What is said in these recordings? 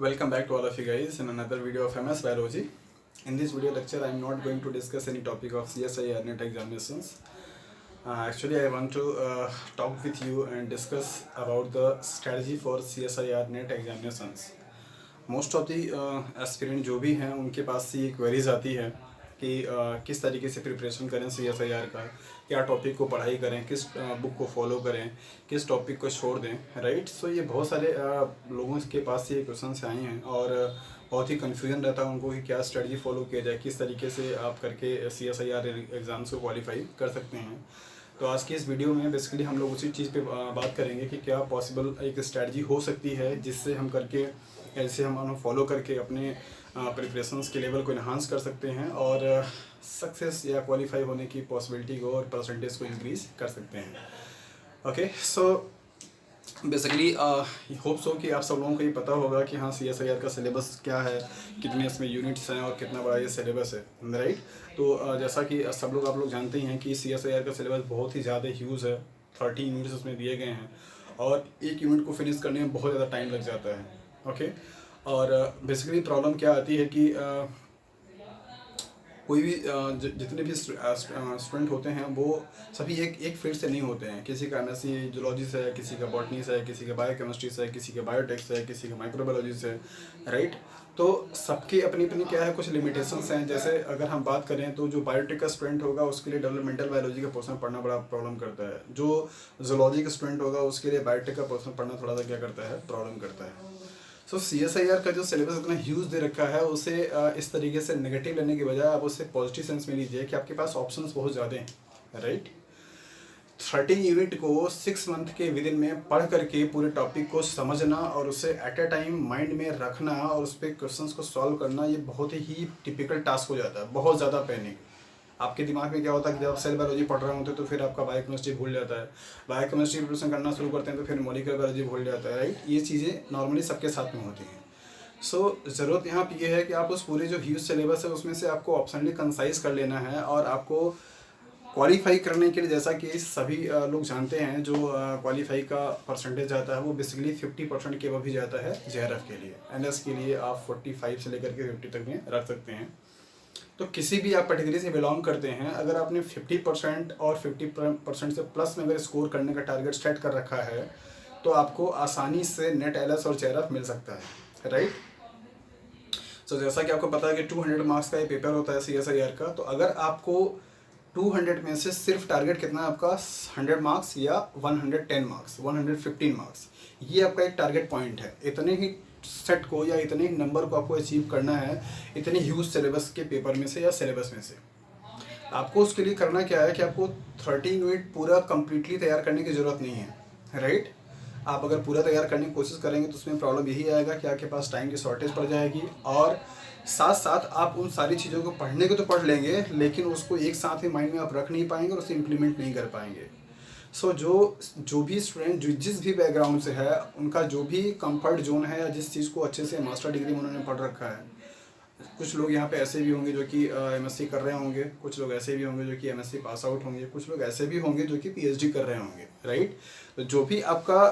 Welcome back to all of you guys in another video of MS Biology. In this video lecture, I am not going to discuss any topic of CSIR NET examinations. Actually, I want to talk with you and discuss about the strategy for CSIR NET examinations. Most of the aspirant जो भी हैं उनके पास से ये queries आती है कि किस तरीके से प्रिपरेशन करें CSIR का, क्या टॉपिक को पढ़ाई करें, किस बुक को फॉलो करें, किस टॉपिक को छोड़ दें, राइट। सो ये बहुत सारे लोगों के पास से ये क्वेश्चन आए हैं और बहुत ही कन्फ्यूजन रहता है उनको कि क्या स्ट्रेटजी फॉलो किया जाए, किस तरीके से आप करके CSIR एग्ज़ाम्स को क्वालिफाई कर सकते हैं। तो आज की इस वीडियो में बेसिकली हम लोग उसी चीज़ पे बात करेंगे कि क्या पॉसिबल एक स्ट्रेटजी हो सकती है जिससे हम करके ऐसे हम फॉलो करके अपने प्रिपरेशंस के लेवल को इन्हांस कर सकते हैं और सक्सेस या क्वालिफाई होने की पॉसिबिलिटी को और परसेंटेज को इंक्रीज कर सकते हैं। Okay, so basically hope so कि आप सब लोगों को ये पता होगा कि हाँ CSIR का सिलेबस क्या है, कितने इसमें यूनिट्स हैं और कितना बड़ा ये सिलेबस है, राइट। तो जैसा कि सब लोग आप लोग जानते ही हैं कि CSIR का सिलेबस बहुत ही ज़्यादा ह्यूज है। 30 यूनिट्स उसमें दिए गए हैं और एक यूनिट को फिनिश करने में बहुत ज़्यादा टाइम लग जाता है। ओके, और बेसिकली प्रॉब्लम क्या आती है कि कोई भी जितने भी स्टूडेंट होते हैं वो सभी एक फील्ड से नहीं होते हैं। किसी का MSc जूलॉजी से है, किसी का बॉटनी से है, किसी का बायोकेमिस्ट्री से है, किसी का बायोटेक से है, किसी का माइक्रोबायोलॉजी से है, राइट। तो सबकी अपनी अपनी क्या है, कुछ लिमिटेशंस हैं। जैसे अगर हम बात करें तो जो बायोटेक का स्टूडेंट होगा उसके लिए डेवलपमेंटल बायोलॉजी का पोर्शन पढ़ना बड़ा प्रॉब्लम करता है। जो जूलॉजी का स्टूडेंट होगा उसके लिए बायोटेक का पोर्शन पढ़ना थोड़ा सा क्या करता है, प्रॉब्लम करता है। सो CSIR का जो सिलेबस इतना ह्यूज दे रखा है उसे इस तरीके से नेगेटिव लेने के बजाय आप उसे पॉजिटिव सेंस में लीजिए कि आपके पास ऑप्शंस बहुत ज़्यादा हैं, राइट। 13 यूनिट को 6 मंथ के विदिन में पढ़ करके पूरे टॉपिक को समझना और उसे एट ए टाइम माइंड में रखना और उस पर क्वेश्चंस को सॉल्व करना, ये बहुत ही टिपिकल टास्क हो जाता है। बहुत ज़्यादा पैनिक आपके दिमाग में क्या होता है कि जब आप सेल बायोलॉजी पढ़ रहे होते हैं तो फिर आपका बायोकेमिस्ट्री भूल जाता है, बायोकेमिस्ट्री प्रिपरेशन करना शुरू करते हैं तो फिर मॉलिक्यूलर बायोलॉजी भूल जाता है, राइट। ये चीज़ें नॉर्मली सबके साथ में होती हैं। सो ज़रूरत यहाँ पे ये है कि आप उस पूरे जो ह्यूज सिलेबस है उसमें से आपको ऑप्शनली कंसाइज कर लेना है और आपको क्वालिफाई करने के लिए, जैसा कि सभी लोग जानते हैं, जो क्वालिफाई का परसेंटेज आता है वो बेसिकली 50% के अबव ही जाता है JRF के लिए। NS के लिए आप 45 से लेकर के 50 तक में रख सकते हैं। तो किसी भी आप कैटेगरी से बिलोंग करते हैं, अगर आपने 50% और 50% से प्लस में अगर स्कोर करने का टारगेट सेट कर रखा है तो आपको आसानी से नेट LS और JRF मिल सकता है, राइट। तो जैसा कि आपको पता है कि 200 मार्क्स का ये पेपर होता है CSIR का। तो अगर आपको 200 में से सिर्फ टारगेट कितना है आपका, 100 मार्क्स या 110 मार्क्स, 115 मार्क्स, ये आपका एक टारगेट पॉइंट है। इतने ही सेट को या इतने ही नंबर को आपको अचीव करना है इतने ह्यूज सिलेबस के पेपर में से या सिलेबस में से। आपको उसके लिए करना क्या है कि आपको 13 यूनिट पूरा कंप्लीटली तैयार करने की ज़रूरत नहीं है, राइट। आप अगर पूरा तैयार करने की कोशिश करेंगे तो उसमें प्रॉब्लम यही आएगा कि आपके पास टाइम की शॉर्टेज पड़ जाएगी और साथ साथ आप उन सारी चीज़ों को पढ़ने को तो पढ़ लेंगे लेकिन उसको एक साथ ही माइंड में आप रख नहीं पाएंगे और उसे इम्प्लीमेंट नहीं कर पाएंगे। सो जो भी स्टूडेंट जिस भी बैकग्राउंड से है, उनका जो भी कंफर्ट जोन है या जिस चीज़ को अच्छे से मास्टर डिग्री में उन्होंने पढ़ रखा है, कुछ लोग यहाँ पे ऐसे भी होंगे जो कि MSc कर रहे होंगे, कुछ लोग ऐसे भी होंगे जो कि MSc पास आउट होंगे, कुछ लोग ऐसे भी होंगे जो कि PhD कर रहे होंगे, राइट। तो जो भी आपका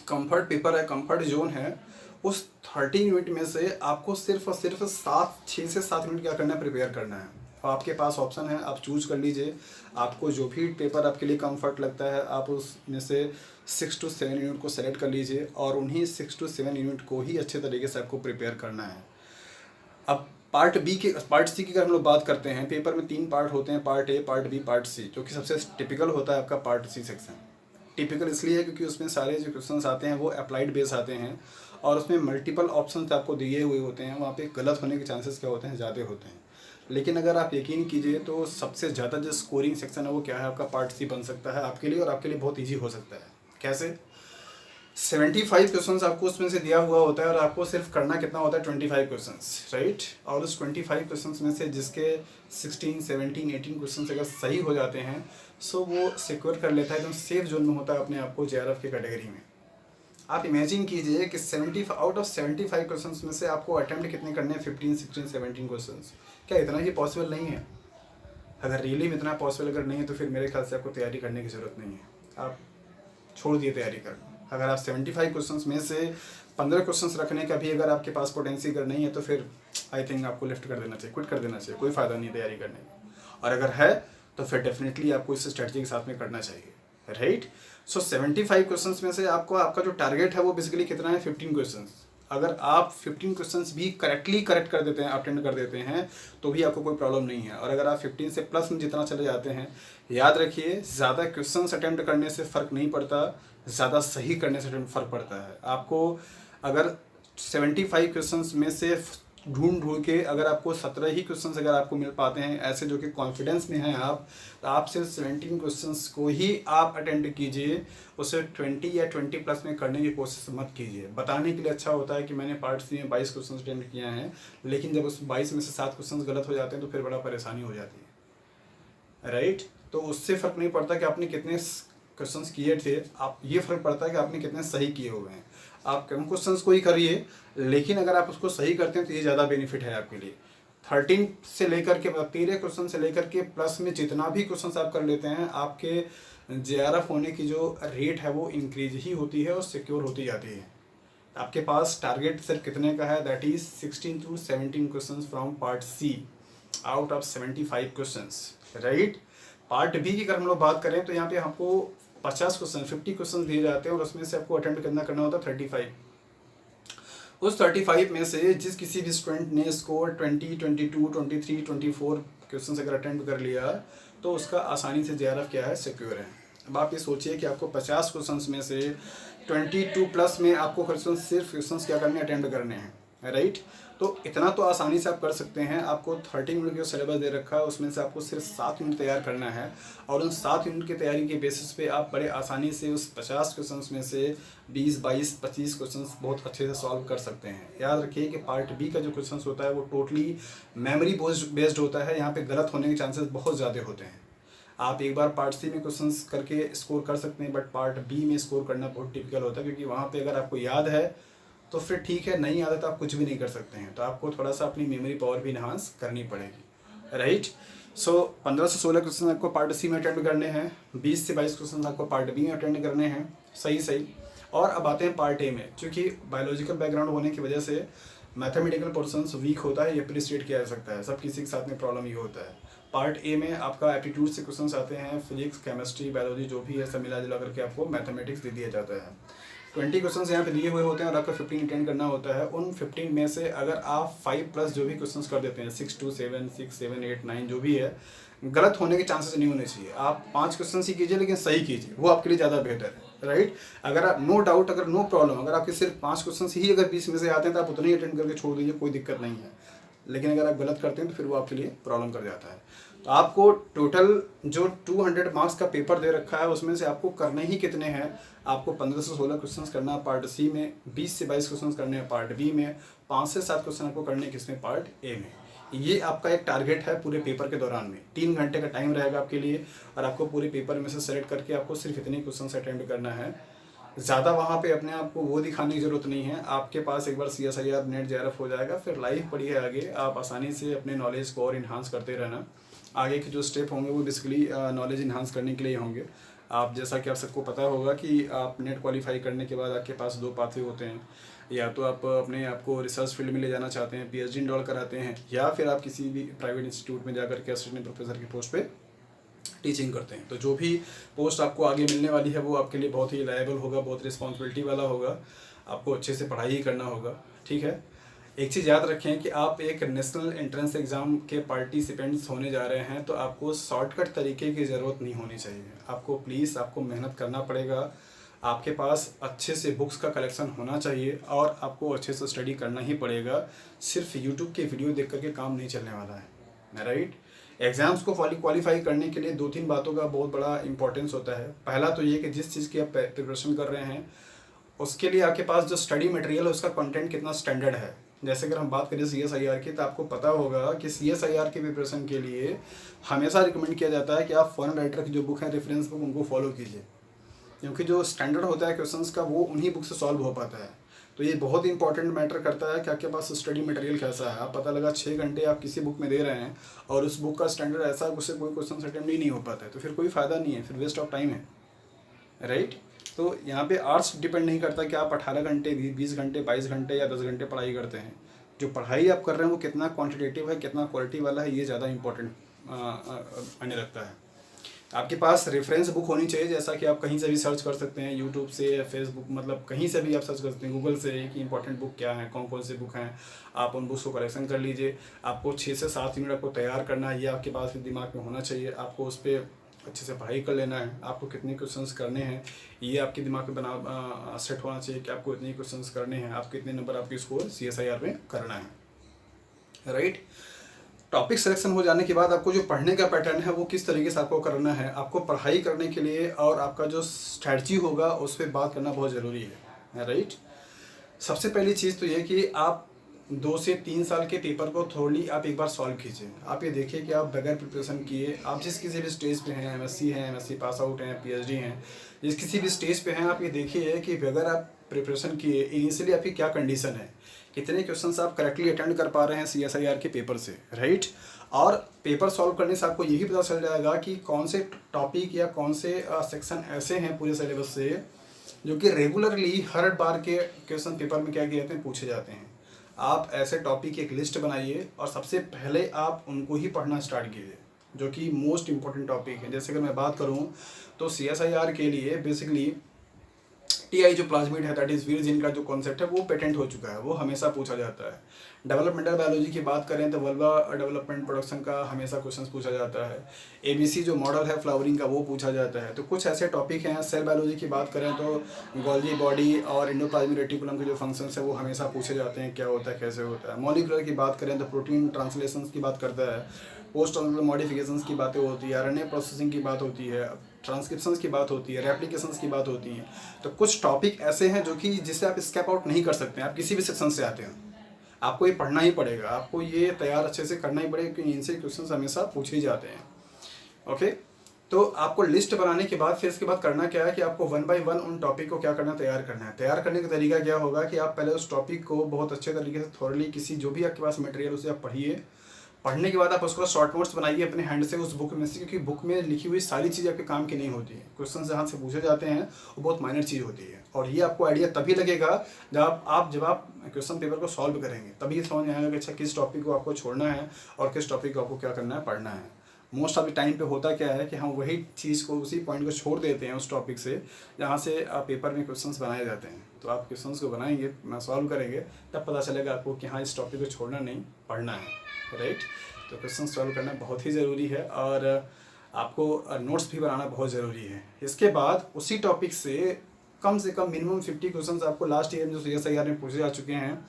कंफर्ट पेपर है, कंफर्ट जोन है, उस 13 यूनिट में से आपको सिर्फ और सिर्फ 6 से 7 मिनट क्या करना है, प्रिपेयर करना है। तो आपके पास ऑप्शन है, आप चूज कर लीजिए। आपको जो भी पेपर आपके लिए कंफर्ट लगता है आप उसमें से 6 to 7 यूनिट को सेलेक्ट कर लीजिए और उन्हीं 6 to 7 यूनिट को ही अच्छे तरीके से आपको प्रिपेयर करना है। अब पार्ट सी की अगर हम लोग बात करते हैं, पेपर में 3 पार्ट होते हैं, part A, part B, part C, जो कि सबसे टिपिकल होता है आपका पार्ट C सेक्शन। टिपिकल इसलिए है क्योंकि उसमें सारे जो क्वेश्चंस आते हैं वो अप्लाइड बेस आते हैं और उसमें मल्टीपल ऑप्शंस आपको दिए हुए होते हैं। वहाँ पे गलत होने के चांसेस क्या होते हैं, ज़्यादा होते हैं। लेकिन अगर आप यकीन कीजिए तो सबसे ज़्यादा जो स्कोरिंग सेक्शन है वो क्या है, आपका पार्ट C बन सकता है आपके लिए और आपके लिए बहुत ईजी हो सकता है। कैसे? 75 क्वेश्चंस आपको उसमें से दिया हुआ होता है और आपको सिर्फ करना कितना होता है, 25 क्वेश्चंस, राइट। और उस 25 क्वेश्चंस में से जिसके 16, 17, 18 क्वेश्चंस अगर सही हो जाते हैं सो वो सिक्योर कर लेता है, एकदम सेफ जोन में होता है अपने आप को JRF की कैटेगरी में। आप इमेजिन कीजिए कि 70 आउट ऑफ 75 क्वेश्चंस में से आपको अटेम्प्ट कितने करने हैं, 15, 16, 17 क्वेश्चंस। क्या इतना ही पॉसिबल नहीं है? अगर रियली में इतना पॉसिबल अगर नहीं है तो फिर मेरे ख्याल से आपको तैयारी करने की ज़रूरत नहीं है, आप छोड़ दिए तैयारी करना, अगर आप 75 क्वेश्चंस में से 15 क्वेश्चंस रखने का भी अगर आपके पास पोटेंसी अगर नहीं है तो फिर आई थिंक आपको लिफ्ट कर देना चाहिए, क्विट कर देना चाहिए, कोई फ़ायदा नहीं तैयारी करने का। और अगर है तो फिर डेफिनेटली आपको इस स्ट्रेटजी के साथ में करना चाहिए, राइट। सो 75 क्वेश्चंस में से आपका जो टारगेट है वो बेसिकली कितना है, 15 क्वेश्चंस। अगर आप 15 क्वेश्चंस भी करेक्ट कर देते हैं, अटेंड कर देते हैं, तो भी आपको कोई प्रॉब्लम नहीं है। और अगर आप 15 से प्लस में जितना चले जाते हैं, याद रखिए ज़्यादा क्वेश्चंस अटेम्प्ट करने से फ़र्क नहीं पड़ता, ज़्यादा सही करने से फ़र्क पड़ता है। आपको अगर 75 क्वेश्चंस में से ढूंढ के अगर आपको 17 ही क्वेश्चंस अगर आपको मिल पाते हैं ऐसे जो कि कॉन्फिडेंस में हैं आप, तो आप सिर्फ 17 क्वेश्चंस को ही आप अटेंड कीजिए, उसे 20 या 20 प्लस में करने की कोशिश मत कीजिए। बताने के लिए अच्छा होता है कि मैंने पार्ट सी में 22 क्वेश्चन अटेंड किए हैं, लेकिन जब उस 22 में से 7 क्वेश्चन गलत हो जाते हैं तो फिर बड़ा परेशानी हो जाती है, राइट। तो उससे फ़र्क नहीं पड़ता कि आपने कितने क्वेश्चंस किए थे, आप ये फ़र्क पड़ता है कि आपने कितने सही किए हुए हैं। आप कम क्वेश्चंस को ही करिए, लेकिन अगर आप उसको सही करते हैं तो ये ज़्यादा बेनिफिट है आपके लिए। 13 से लेकर के 13 क्वेश्चन से लेकर के प्लस में जितना भी क्वेश्चंस आप कर लेते हैं, आपके JRF होने की जो रेट है वो इंक्रीज ही होती है और सिक्योर होती जाती है। आपके पास टारगेट सिर्फ कितने का है, that is 16 to 17 question from part C out of 75 question, right. Part B की अगर हम लोग बात करें तो यहाँ पे आपको 50 क्वेश्चन दिए जाते हैं और उसमें से आपको अटेम्प्ट करना होता है 35। उस 35 में से जिस किसी भी स्टूडेंट ने स्कोर 20, 22, 23, 24 क्वेश्चन अगर अटेम्प्ट कर लिया तो उसका आसानी से JRF क्या है, सिक्योर है। अब आप ये सोचिए कि आपको 50 क्वेश्चन में से 22 प्लस में आपको सिर्फ क्वेश्चन क्या करने, अटेम्प्ट करने हैं, राइट। तो इतना तो आसानी से आप कर सकते हैं। आपको 30 मिनट का सिलेबस दे रखा है, उसमें से आपको सिर्फ 7 मिनट तैयार करना है और उन 7 मिनट की तैयारी के बेसिस पे आप बड़े आसानी से उस 50 क्वेश्चंस में से 20, 22, 25 क्वेश्चंस बहुत अच्छे से सॉल्व कर सकते हैं। याद रखिए कि पार्ट बी का जो क्वेश्चन होता है वो टोटली मेमोरी बेस्ड होता है, यहाँ पे गलत होने के चांसेस बहुत ज़्यादा होते हैं। आप एक बार पार्ट सी में क्वेश्चंस करके स्कोर कर सकते हैं, बट पार्ट बी में स्कोर करना बहुत टिपिकल होता है, क्योंकि वहाँ पे अगर आपको याद है तो फिर ठीक है, नहीं याद है तो आप कुछ भी नहीं कर सकते हैं। तो आपको थोड़ा सा अपनी मेमोरी पावर भी इन्हांस करनी पड़ेगी, राइट। सो 15 से 16 क्वेश्चन आपको पार्ट सी में अटेंड करने हैं, 20 से 22 क्वेश्चन आपको पार्ट बी में अटेंड करने हैं, सही। और अब आते हैं पार्ट ए में। चूँकि बायोलॉजिकल बैकग्राउंड होने की वजह से मैथमेटिकल पोर्शन वीक होता है, ये अप्रिशिएट किया जा सकता है, सब किसी के साथ में प्रॉब्लम ये होता है। पार्ट ए में आपका एप्टीट्यूड से क्वेश्चंस आते हैं, फिजिक्स, केमिस्ट्री, बायोलॉजी जो भी है सब मिला जुला करके आपको मैथमेटिक्स दे दिया जाता है। 20 क्वेश्चंस यहाँ पे दिए हुए होते हैं और आपको 15 अटेंड करना होता है। उन 15 में से अगर आप 5 प्लस जो भी क्वेश्चंस कर देते हैं, 6 to 7, 6, 7, 8, 9 जो भी है, गलत होने के चांसेस नहीं होने चाहिए। आप 5 क्वेश्चन ही कीजिए लेकिन सही कीजिए, वो आपके लिए ज़्यादा बेहतर है, राइट। अगर आप नो डाउट, अगर नो प्रॉब्लम, अगर आपके सिर्फ 5 क्वेश्चन ही अगर 20 में से आते हैं तो आप उतने ही अटेंड करके छोड़ दीजिए, कोई दिक्कत नहीं है। लेकिन अगर आप गलत करते हैं तो फिर वो आपके लिए प्रॉब्लम कर जाता है। तो आपको टोटल जो 200 मार्क्स का पेपर दे रखा है उसमें से आपको करने ही कितने हैं, आपको 15 से 16 क्वेश्चंस करना है पार्ट सी में, 20 से 22 क्वेश्चंस करने हैं पार्ट बी में, 5 से 7 क्वेश्चन आपको करने किसमें, पार्ट ए में। ये आपका एक टारगेट है पूरे पेपर के दौरान में। 3 घंटे का टाइम रहेगा आपके लिए और आपको पूरे पेपर में से सेलेक्ट करके आपको सिर्फ इतने क्वेश्चन अटेम्प्ट करना है। ज़्यादा वहाँ पे अपने आप को वो दिखाने की ज़रूरत नहीं है। आपके पास एक बार CSIR नेट JRF हो जाएगा, फिर लाइफ पड़ी है आगे, आप आसानी से अपने नॉलेज को और इन्हांस करते रहना। आगे के जो स्टेप होंगे वो बेसिकली नॉलेज इन्हांस करने के लिए होंगे। आप जैसा कि आप सबको पता होगा कि आप नेट क्वालिफाई करने के बाद आपके पास 2 पाथवे होते हैं, या तो आप अपने आप को रिसर्च फील्ड में ले जाना चाहते हैं, PhD इनरोल कराते हैं, या फिर आप किसी भी प्राइवेट इंस्टीट्यूट में जाकर के असिस्टेंट प्रोफेसर की पोस्ट पे टीचिंग करते हैं। तो जो भी पोस्ट आपको आगे मिलने वाली है वो आपके लिए बहुत ही लायबल होगा, बहुत रिस्पॉन्सिबिलिटी वाला होगा, आपको अच्छे से पढ़ाई ही करना होगा, ठीक है। एक चीज़ याद रखें कि आप एक नेशनल एंट्रेंस एग्ज़ाम के पार्टिसिपेंट्स होने जा रहे हैं, तो आपको शॉर्टकट तरीके की ज़रूरत नहीं होनी चाहिए। आपको प्लीज़ आपको मेहनत करना पड़ेगा, आपके पास अच्छे से बुक्स का कलेक्शन होना चाहिए और आपको अच्छे से स्टडी करना ही पड़ेगा। सिर्फ यूट्यूब के वीडियो देख करके काम नहीं चलने वाला है, राइट। एग्ज़ाम्स को क्वालिफाई करने के लिए 2-3 बातों का बहुत बड़ा इंपॉर्टेंस होता है। पहला तो ये कि जिस चीज़ की आप प्रिपरेशन कर रहे हैं उसके लिए आपके पास जो स्टडी मटेरियल है उसका कंटेंट कितना स्टैंडर्ड है। जैसे अगर हम बात करें CSIR की, तो आपको पता होगा कि CSIR के प्रिपरेशन के लिए हमेशा रिकमेंड किया जाता है कि आप फॉरेन राइटर की जो बुक है, रेफरेंस बुक, उनको फॉलो कीजिए, क्योंकि जो स्टैंडर्ड होता है क्वेश्चंस का वो उन्हीं बुक से सॉल्व हो पाता है। तो ये बहुत इंपॉर्टेंट मैटर करता है कि आपके पास स्टडी मटेरियल कैसा है। आप पता लगा 6 घंटे आप किसी बुक में दे रहे हैं और उस बुक का स्टैंडर्ड ऐसा, उससे कोई क्वेश्चन अटेम्प्ट ही नहीं हो पाता है, तो फिर कोई फ़ायदा नहीं है, फिर वेस्ट ऑफ टाइम है, राइट। तो यहाँ पे आर्ट्स डिपेंड नहीं करता कि आप 18 घंटे 20 घंटे 22 घंटे या 10 घंटे पढ़ाई करते हैं। जो पढ़ाई आप कर रहे हैं वो कितना क्वांटिटेटिव है, कितना क्वालिटी वाला है, ये ज़्यादा इंपॉर्टेंट आने लगता है। आपके पास रेफरेंस बुक होनी चाहिए, जैसा कि आप कहीं से भी सर्च कर सकते हैं, यूट्यूब से, फेसबुक, मतलब कहीं से भी आप सर्च कर सकते हैं, गूगल से कि इंपॉर्टेंट बुक क्या है, कौन कौन से बुक हैं। आप उन बुक्स को कलेक्शन कर लीजिए। आपको 6 से 7 यूनिट आपको तैयार करना है, ये आपके पास दिमाग में होना चाहिए। आपको उस पर अच्छे से पढ़ाई कर लेना है। आपको कितने क्वेश्चंस करने हैं ये आपके दिमाग में बना सेट होना चाहिए कि आपको इतने क्वेश्चंस करने हैं, आप कितने नंबर आपके स्कोर CSIR में करना है, राइट। टॉपिक सिलेक्शन हो जाने के बाद आपको जो पढ़ने का पैटर्न है वो किस तरीके से आपको करना है, आपको पढ़ाई करने के लिए और आपका जो स्ट्रैटेजी होगा उस पर बात करना बहुत ज़रूरी है, राइट। सबसे पहली चीज़ तो ये कि आप 2 से 3 साल के पेपर को थोड़ी आप एक बार सॉल्व कीजिए। आप ये देखिए कि आप बगैर प्रिपरेशन किए, आप जिस किसी भी स्टेज पे हैं, MSc हैं, MSc पास आउट हैं, PhD हैं, जिस किसी भी स्टेज पे हैं, आप ये देखिए कि बगैर आप प्रिपरेशन किए इनिशियली आपकी क्या कंडीशन है, कितने क्वेश्चंस आप करेक्टली अटेंड कर पा रहे हैं CSIR के पेपर से, राइट। और पेपर सॉल्व करने से आपको यही पता चल जाएगा कि कौन से टॉपिक या कौन से सेक्शन ऐसे हैं पूरे सिलेबस से जो कि रेगुलरली हर बार के क्वेश्चन पेपर में क्या कहते हैं पूछे जाते हैं। आप ऐसे टॉपिक की एक लिस्ट बनाइए और सबसे पहले आप उनको ही पढ़ना स्टार्ट कीजिए, जो कि मोस्ट इंपॉर्टेंट टॉपिक है। जैसे अगर मैं बात करूं तो CSIR के लिए बेसिकली TI जो प्लाज्मिड है, दैट इज वीरजिन का जो कॉन्सेप्ट है वो पेटेंट हो चुका है, वो हमेशा पूछा जाता है। डेवलपमेंटल बायोलॉजी की बात करें तो वल्वा डेवलपमेंट प्रोडक्शन का हमेशा क्वेश्चन पूछा जाता है। ABC जो मॉडल है फ्लावरिंग का वो पूछा जाता है। तो कुछ ऐसे टॉपिक हैं। सेल बायोलॉजी की बात करें तो गोल्गी बॉडी और एंडोप्लाज्मिक रेटिकुलम के जो फंक्शंस है वो हमेशा पूछे जाते हैं, क्या होता है, कैसे होता है। मॉलिक्यूलर की बात करें तो प्रोटीन ट्रांसलेशंस की बात करता है, पोस्ट ट्रांसलेशनल मॉडिफिकेशंस की बातें होती है, RNA प्रोसेसिंग की बात होती है, ट्रांसक्रिप्शंस की बात होती है, रेप्लिकेशंस की बात होती है। तो कुछ टॉपिक ऐसे हैं जो कि जिसे आप स्कैप आउट नहीं कर सकते हैं। आप किसी भी सेक्शन से आते हैं, आपको ये पढ़ना ही पड़ेगा, आपको ये तैयार अच्छे से करना ही पड़ेगा, क्योंकि इनसे क्वेश्चंस हमेशा पूछे ही जाते हैं, ओके। तो आपको लिस्ट बनाने के बाद फिर इसके बाद करना क्या है कि आपको 1 बाय 1 उन टॉपिक को क्या करना है, तैयार करना है। तैयार करने का तरीका क्या होगा कि आप पहले उस टॉपिक को बहुत अच्छे तरीके से थॉरली किसी जो भी आपके पास मटेरियल उसे आप पढ़िए। पढ़ने के बाद आप उसको शॉर्ट नोट्स बनाइए अपने हैंड से उस बुक में से, क्योंकि बुक में लिखी हुई सारी चीज़ें आपके काम की नहीं होती है। क्वेश्चन जहाँ से पूछे जाते हैं वो बहुत माइनर चीज़ होती है, और ये आपको आइडिया तभी लगेगा जब आप क्वेश्चन पेपर को सॉल्व करेंगे, तभी समझ में आएगा कि अच्छा किस टॉपिक को आपको छोड़ना है और किस टॉपिक को आपको क्या करना है, पढ़ना है। मोस्ट ऑफ द टाइम पे होता क्या है कि हम वही चीज़ को, उसी पॉइंट को छोड़ देते हैं उस टॉपिक से जहाँ से पेपर में क्वेश्चंस बनाए जाते हैं। तो आप क्वेश्चंस को बनाएंगे, सॉल्व करेंगे, तब पता चलेगा आपको कि हाँ इस टॉपिक को छोड़ना नहीं, पढ़ना है, राइट। तो क्वेश्चन सॉल्व करना बहुत ही ज़रूरी है, और आपको नोट्स भी बनाना बहुत ज़रूरी है। इसके बाद उसी टॉपिक से कम मिनिमम 50 क्वेश्चन आपको लास्ट ईयर में जो CSIR में पूछे जा चुके हैं,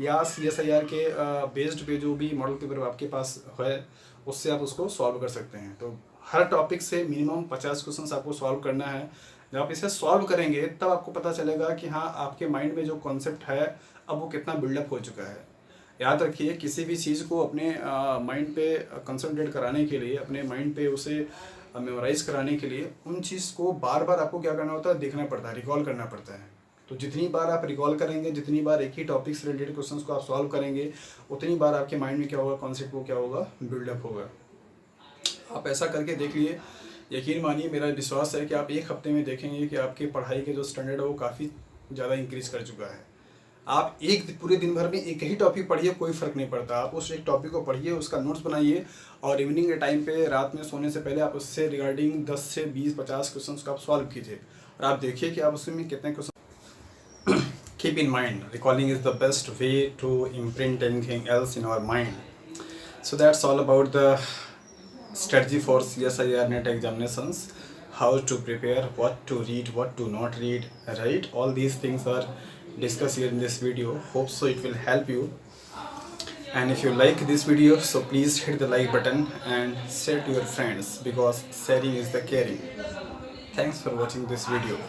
या CSIR के बेस्ड पे जो भी मॉडल पेपर आपके पास है उससे आप उसको सॉल्व कर सकते हैं। तो हर टॉपिक से मिनिमम 50 क्वेश्चन आपको सॉल्व करना है। जब आप इसे सॉल्व करेंगे तब आपको पता चलेगा कि हाँ आपके माइंड में जो कॉन्सेप्ट है अब वो कितना बिल्डअप हो चुका है। याद रखिए, किसी भी चीज़ को अपने माइंड पे कंसंट्रेट कराने के लिए, अपने माइंड पे उसे मेमोराइज कराने के लिए उन चीज़ को बार बार आपको क्या करना होता है, देखना पड़ता है, रिकॉल करना पड़ता है। तो जितनी बार आप रिकॉल करेंगे, जितनी बार एक ही टॉपिक से रिलेटेड क्वेश्चंस को आप सॉल्व करेंगे, उतनी बार आपके माइंड में क्या होगा, कॉन्सेप्ट को क्या होगा, बिल्डअप होगा। आप ऐसा करके देख लिए, यकीन मानिए मेरा विश्वास है कि आप एक हफ्ते में देखेंगे कि आपकी पढ़ाई के जो स्टैंडर्ड है वो काफ़ी ज़्यादा इंक्रीज़ कर चुका है। आप एक पूरे दिन भर में एक ही टॉपिक पढ़िए, कोई फ़र्क नहीं पड़ता। आप उस एक टॉपिक को पढ़िए, उसका नोट्स बनाइए, और इवनिंग के टाइम पे रात में सोने से पहले आप उससे रिगार्डिंग 10 से 20-50 क्वेश्चन को आप सॉल्व कीजिए, और आप देखिए कि आप उसमें कितने question. Keep in mind, recalling is the best way to imprint anything else in our mind. So that's all about the strategy for CSIR NET examinations. How to prepare, what to read, what to not read, right? All these things are discussed here in this video. Hope so it will help you. And if you like this video, so please hit the like button and share to your friends, because sharing is the caring. Thanks for watching this video.